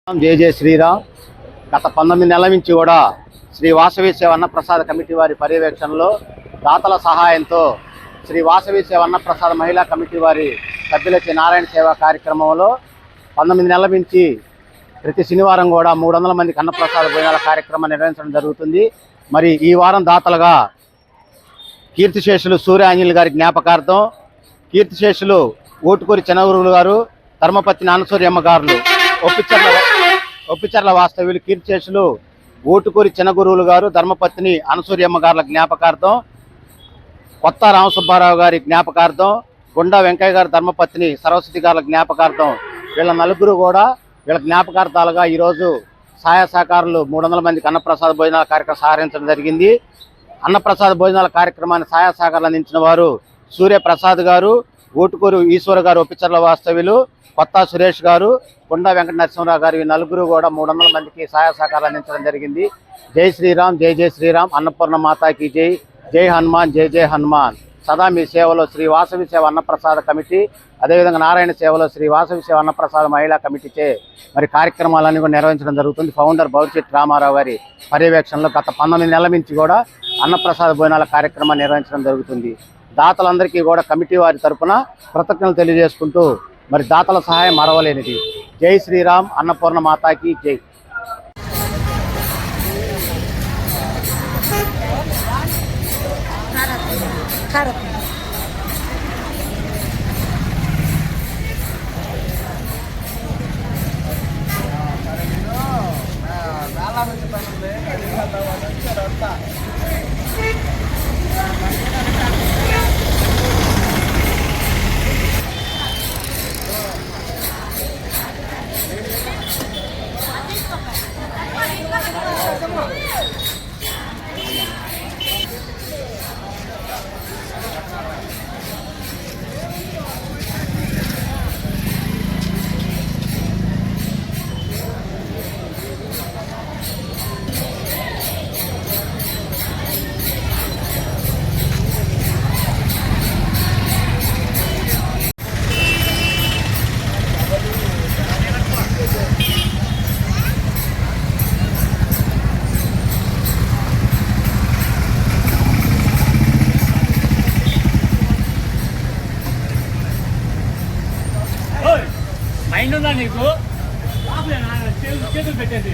జై జై శ్రీరామ్. గత 19 నెలల నుంచి కూడా శ్రీ వాసవి సేవ అన్నప్రసాద కమిటీ వారి పర్యవేక్షణలో దాతల సహాయంతో శ్రీ వాసవి సేవ అన్నప్రసాద మహిళా కమిటీ వారి సభ్యులచే నారాయణ సేవ కార్యక్రమంలో 19 నెలల నుంచి ప్రతి శనివారం కూడా 300 మందికి అన్నప్రసాద భోజనాల కార్యక్రమం నిర్వహించడం జరుగుతుంది. మరి ఈ వారం దాతలుగా కీర్తిశేషులు సూర్య ఆంజనేయులు గారి జ్ఞాపకార్థం, కీర్తిశేషులు ఓటుకూరి చెనగురువులు గారు, ధర్మపత్ని అనసూయమ్మ గారు, ఒప్పిచర్ల వాస్తవ్యులు కీర్తిశేషులు ఓటుకూరి చెనగురువులు గారు, ధర్మపత్ని అనసూయమ్మ గారుల జ్ఞాపకార్థం, కొత్త రామసుబ్బారావు గారి జ్ఞాపకార్థం, గుండా వెంకయ్య గారు ధర్మపత్ని సరస్వతి గారుల జ్ఞాపకార్థం, వీళ్ళ నలుగురు కూడా వీళ్ళ జ్ఞాపకార్థాలుగా ఈరోజు సహాయ సహకారులు 300 మందికి అన్నప్రసాద భోజనాల కార్యక్రమం సహకరించడం జరిగింది. అన్నప్రసాద భోజనాల కార్యక్రమాన్ని సహాయ సహకారాలు అందించిన వారు సూర్యప్రసాద్ గారు, ఓటుకూరు ఈశ్వర్ గారు ఒప్పిచర్ల వాస్తవ్యులు, కొత్త సురేష్ గారు, గుండా వెంకట నరసింహరావు గారు, ఈ నలుగురు కూడా 300 మందికి సహాయ సహకారాలు అందించడం జరిగింది. జై శ్రీరామ్, జై జై శ్రీరామ్. అన్నపూర్ణ మాతాకి జై, జై హనుమాన్, జై జై హనుమాన్. సదా మీ సేవలో శ్రీ వాసవి సేవ అన్నప్రసాద కమిటీ, అదేవిధంగా నారాయణ సేవలో శ్రీ వాసవి సేవ అన్నప్రసాద మహిళా కమిటీచే మరి కార్యక్రమాలన్నీ కూడా నిర్వహించడం జరుగుతుంది. ఫౌండర్ బౌర్చిట్ రామారావు గారి పర్యవేక్షణలో గత 19 నెలల నుంచి కూడా అన్నప్రసాద భోజనాల కార్యక్రమాన్ని నిర్వహించడం జరుగుతుంది. దాతలందరికీ కూడా కమిటీ వారి తరఫున కృతజ్ఞతలు తెలియజేసుకుంటూ మరి దాతల సహాయం మరవలేనిది. జై శ్రీరామ్. అన్నపూర్ణ మాతాకి జై. మైండ్ ఉందా నీకు? చేతులు పెట్టేది